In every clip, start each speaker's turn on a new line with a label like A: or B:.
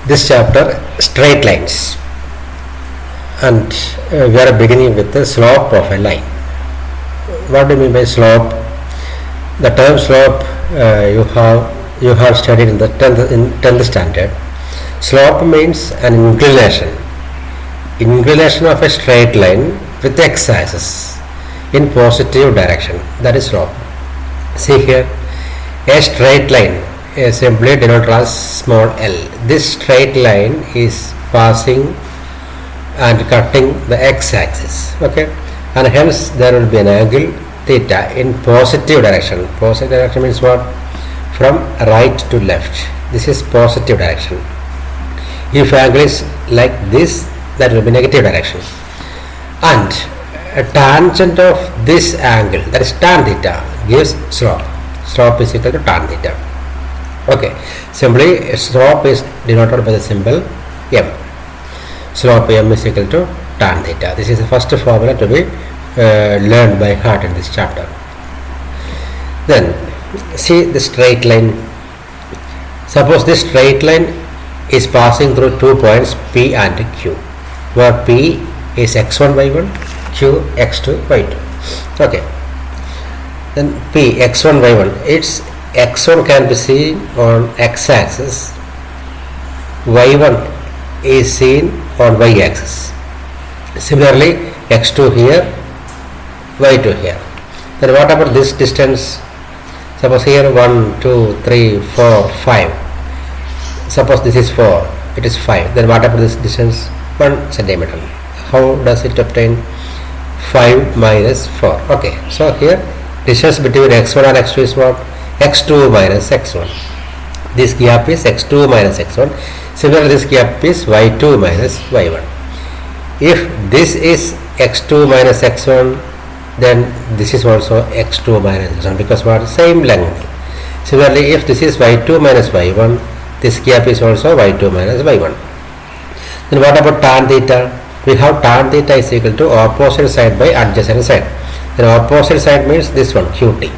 A: This chapter, straight lines, and we are beginning with the slope of a line. What do you mean by slope? The term slope you have studied in the 10th standard. Slope means an inclination of a straight line with x-axis in positive direction. That is slope. See here, a straight line is simply denoted as small l. This straight line is passing and cutting the x-axis, okay, and hence there will be an angle theta in positive direction. Positive direction means what? From right to left. This is positive direction. If angle is like this, that will be negative direction. And a tangent of this angle, that is tan theta, gives slope. Slope is equal to tan theta. Okay, simply slope is denoted by the symbol m. Slope m is equal to tan theta. This is the first formula to be learned by heart in this chapter. Then see the straight line. Suppose this straight line is passing through 2 points P and Q, where P is x1 y1, Q x2 y2. Okay, then P x1 y1, its x1 can be seen on x-axis, y1 is seen on y-axis. Similarly, x2 here, y2 here. Then what about this distance? Suppose here 1, 2, 3, 4, 5. Suppose this is 4, it is 5. Then what about this distance? 1 centimeter. How does it obtain? 5 minus 4. Okay, so here distance between x1 and x2 is what? x2 minus x1. This gap is x2 minus x1. Similarly, this gap is y2 minus y1. If this is x2 minus x1, then this is also x2 minus x1, because what? Same length. Similarly, if this is y2 minus y1, this gap is also y2 minus y1. Then what about tan theta? We have tan theta is equal to opposite side by adjacent side. Then opposite side means this one, qt.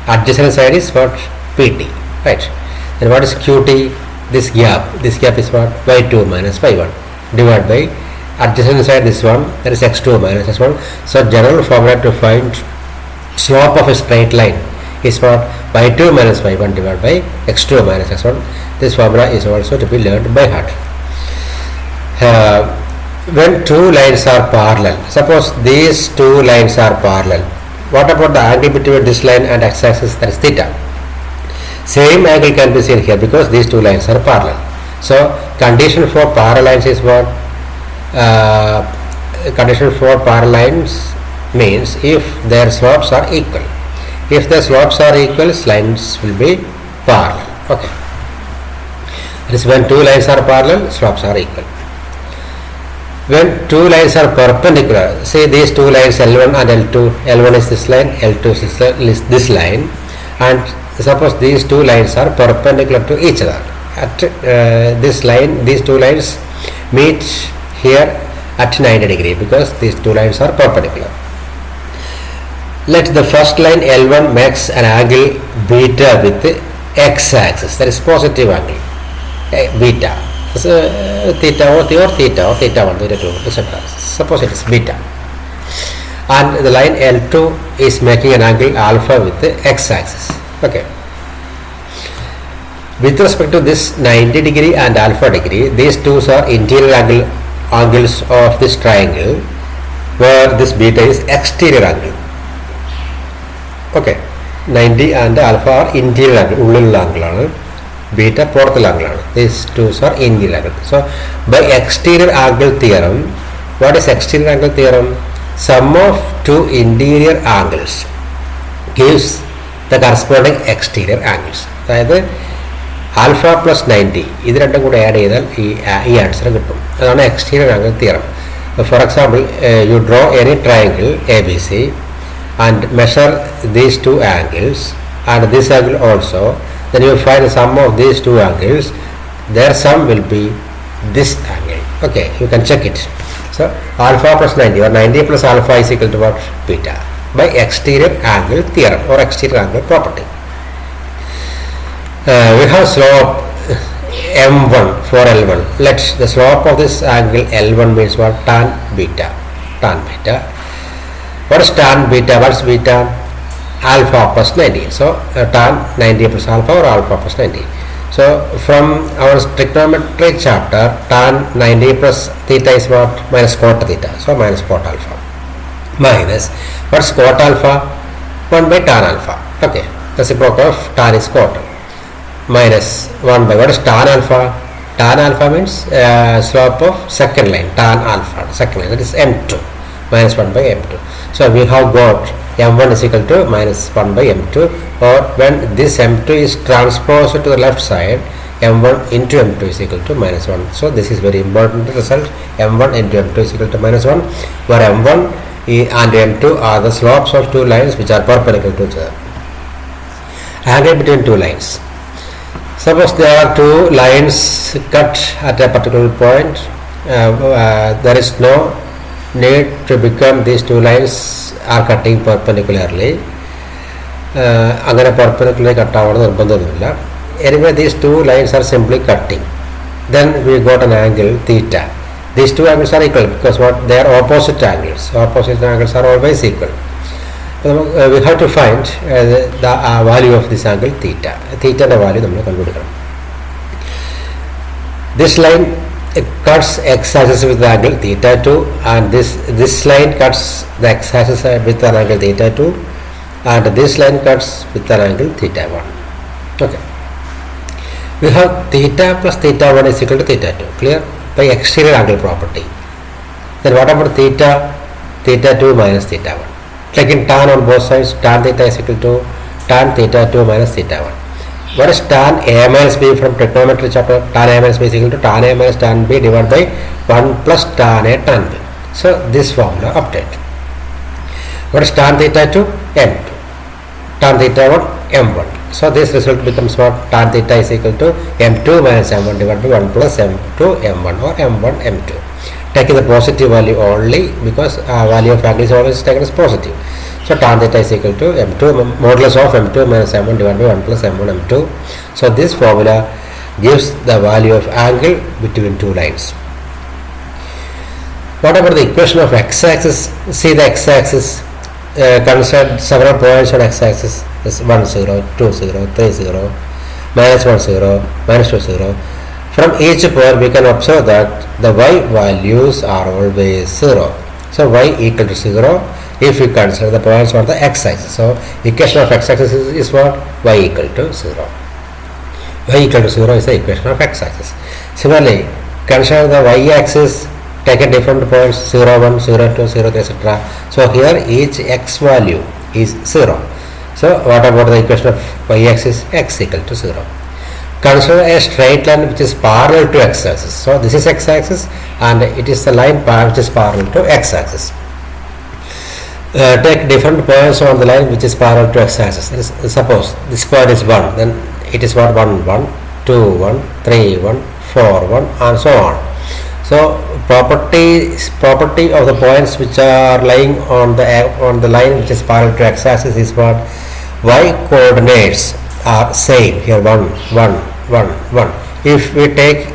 A: Adjacent side is what? pt, right? Then what is qt? This gap is what? y2 minus y1 divided by adjacent side, this one, that is x2 minus x1. So general formula to find slope of a straight line is what? y2 minus y1 divided by x2 minus x1. This formula is also to be learned by heart. When two lines are parallel, suppose these two lines are parallel, what about the angle between this line and x-axis, that is theta? Same angle can be seen here because these two lines are parallel. So condition for parallel lines is what? Condition for parallel lines means if their slopes are equal. If the slopes are equal, lines will be parallel. Okay. This is when two lines are parallel, slopes are equal. When two lines are perpendicular, say these two lines L1 and L2, L1 is this line, L2 is this line, and suppose these two lines are perpendicular to each other. At this line, these two lines meet here at 90 degree because these two lines are perpendicular. Let the first line L1 makes an angle beta with the x-axis, that is positive angle, beta. So, theta or theta 1, theta 2, etc. Suppose it is beta. And the line L2 is making an angle alpha with the x-axis. Okay. With respect to this 90 degree and alpha degree, these two are interior angles of this triangle, where this beta is exterior angle. Okay. 90 and alpha are interior angle, ullulla angle. Beta പുറത്തുള്ള angle. These two are interior angle. So by exterior angle theorem, what is exterior angle theorem? Sum of two interior angles gives the corresponding exterior angles. അതായത് alpha plus 90 ഇത് രണ്ടും കൂടെ add ചെയ്താൽ ഈ answer കിട്ടും. അതാണ് exterior angle theorem. For example, you draw any triangle ABC and measure these two angles and this angle also. Then you find the sum of these two angles. Their sum will be this angle. Okay, you can check it. So alpha plus 90 or 90 plus alpha is equal to what? Beta, by exterior angle theorem or exterior angle property. We have slope m1 for L1. Let the slope of this angle L1 means what? Tan beta. Tan beta. What is tan beta? What is beta? Alpha plus 90. So tan 90 plus alpha or alpha plus 90. So from our trigonometry chapter, tan 90 plus theta is what? Minus cot theta. So minus cot alpha. Minus what is cot alpha? 1 by tan alpha. Okay. The reciprocal of tan is cot. Minus 1 by what is tan alpha? Tan alpha means slope of second line. Tan alpha. Second line, that is m2. Minus 1 by m2. So we have got m1 is equal to minus 1 by m2, or when this m2 is transposed to the left side, m1 into m2 is equal to minus 1. So this is very important result. m1 into m2 is equal to minus 1, where m1 and m2 are the slopes of two lines which are perpendicular to each other. Angle between two lines. Suppose there are two lines cut at a particular point. There is no need to become these two lines are cutting perpendicularly. Agane perpendicularly cut avana nirbandhamilla. Anyway, these two lines are simply cutting. Then we got an angle theta. These two angles are equal because what? They are opposite angles. Opposite angles are always equal. We have to find the value of this angle theta. Theta the value we will. This line cuts x-axis with the angle theta 2, and this line cuts the x-axis with an angle theta 2, and this line cuts with an angle theta 1. Okay. We have theta plus theta 1 is equal to theta 2. Clear? By exterior angle property. Then what about theta? Theta 2 minus theta 1. Taking tan on both sides, tan theta is equal to tan theta 2 minus theta 1. What is tan A minus B from trigonometry chapter? Tan A minus B is equal to tan A minus tan B divided by 1 plus tan A tan B. So this formula update. What is tan theta 2? M2. Tan theta 1? M1. So this result becomes what? Tan theta is equal to M2 minus M1 divided by 1 plus M2 M1 or M1 M2. Taking the positive value only because value of angle is always taken as positive. So tan theta is equal to m2 modulus of m2 minus m1 divided by 1 plus m1 m2. So this formula gives the value of angle between two lines. What about the equation of x-axis? See the x-axis. Consider several points on x-axis. Is 1 0, 2 0, 3 0, minus 1 0, minus 2 0. From each point we can observe that the y values are always 0. So y equal to 0 if we consider the points on the x-axis. So equation of x-axis is what? Y equal to 0. Y equal to 0 is the equation of x-axis. Similarly, consider the y-axis, take a different points 0 1, 0 2, 0 3, etc. So here each x value is 0. So what about the equation of y-axis? X equal to 0. Consider a straight line which is parallel to x-axis. So this is x-axis and it is the line which is parallel to x-axis. Take different points on the line which is parallel to x-axis. Suppose this point is 1, then it is what? 1 1, 2 1, 3 1, 4 1 and so on. So property of the points which are lying on the line which is parallel to x-axis is what? Y coordinates are same here 1 1 1 1. If we take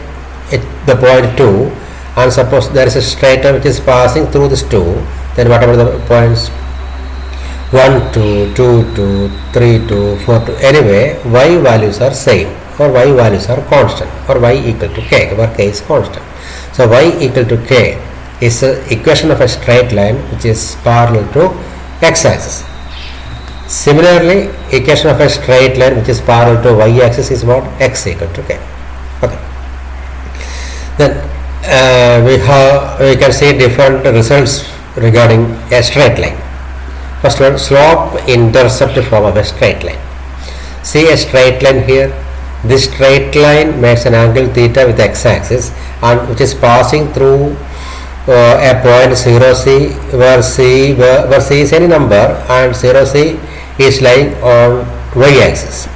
A: the point 2 and suppose there is a straight line which is passing through this 2, then what about the points 1 2 2 2 3 2 4 2. Anyway, y values are same or y values are constant or y equal to k where k is constant. So y equal to k is the equation of a straight line which is parallel to x-axis. Similarly, equation of a straight line which is parallel to y-axis is what? X equal to k. Okay. Then we can see different results regarding a straight line. First one, slope intercept form of a straight line. See a straight line here. This straight line makes an angle theta with x-axis and which is passing through a point 0c where c is any number and 0c is lying on y-axis.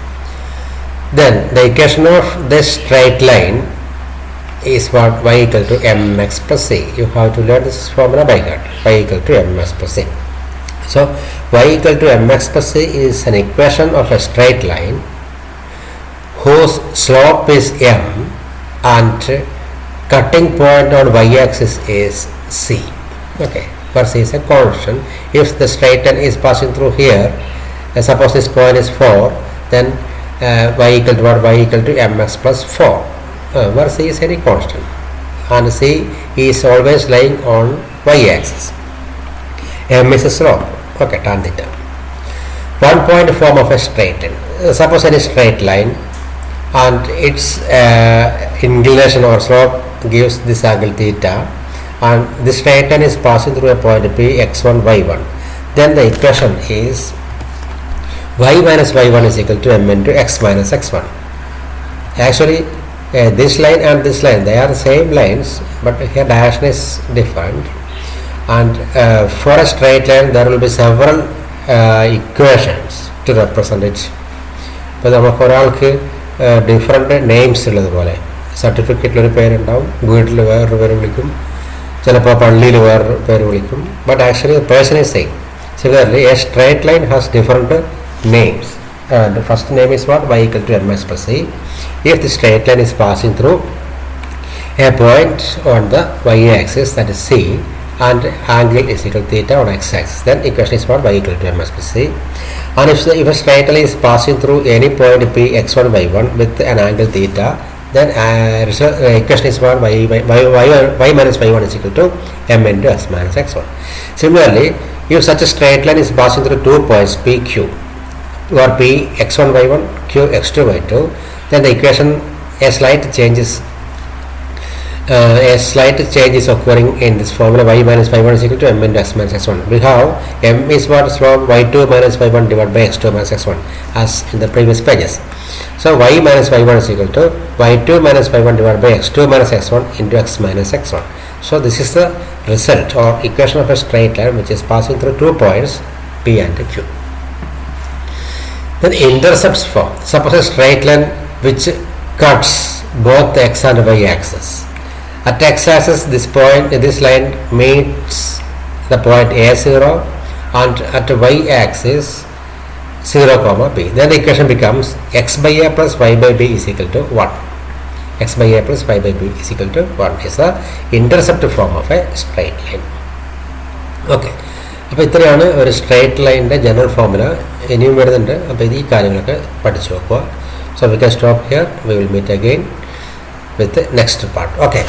A: Then the equation of this straight line is what? Y equal to mx plus c. You have to learn this formula by heart. Y equal to mx plus c. So y equal to mx plus c is an equation of a straight line whose slope is m and cutting point on y-axis is C. Okay, where C is a constant. If the straight line is passing through here, suppose this point is 4, then y equal to what? Y equal to mx plus 4, where C is any constant, and C is always lying on y-axis. M is a slope. Okay, tan theta. One point form of a straight line. Suppose any straight line and its inclination or slope gives this angle theta, and this straight line is passing through a point P x1 y1, then the equation is y minus y1 is equal to m into x minus x1. Actually this line and this line, they are the same lines, but here direction is different, and for a straight line there will be several equations to represent it. ഇപ്പോൾ നമുക്ക് ഒരാൾക്ക് different names ഉള്ളതുപോലെ സർട്ടിഫിക്കറ്റിലൊരു പേരുണ്ടാവും, വീട്ടിൽ വേറൊരു പേര് വിളിക്കും, ചിലപ്പോൾ പള്ളിയിൽ വേറൊരു പേര് വിളിക്കും, but actually person is same. Similarly, a straight line has different names. The first name is what? Y equal to mx plus c. If the straight line is passing through a point on the y-axis, that is C, and angle is equal to theta on x-axis, then equation is what? Y equal to mx plus c. And if a straight line is passing through any point P x1 y1 with an angle theta, then equation is what? Y minus y1 is equal to m into x minus x1. Similarly, if such a straight line is passing through 2 points P q, or P x1 y1, q x2 y2, then the equation a slight change is occurring in this formula. Y minus y1 is equal to m into x minus x1. We have m is what? Slope y2 minus y1 divided by x2 minus x1, as in the previous pages. So y minus y1 is equal to y2 minus y1 divided by x2 minus x1 into x minus x1. So this is the result or equation of a straight line which is passing through 2 points P and Q. Then intercepts form. Suppose a straight line which cuts both the x and y axis. At x-axis, this line meets the point A0, and at y-axis 0, p. Then the equation becomes x by a plus y by b is equal to 1. X by a plus y by b is equal to 1 is the intercept form of a straight line. Okay. അപ്പോൾ ഇത്രയാണ് ഒരു straight ലൈനിൻ്റെ general formula. ഇനിയും വരുന്നുണ്ട്. അപ്പോൾ ഇത് ഈ കാര്യങ്ങളൊക്കെ പഠിച്ചു നോക്കുക. So we can stop here. We will meet again with the next part. Okay.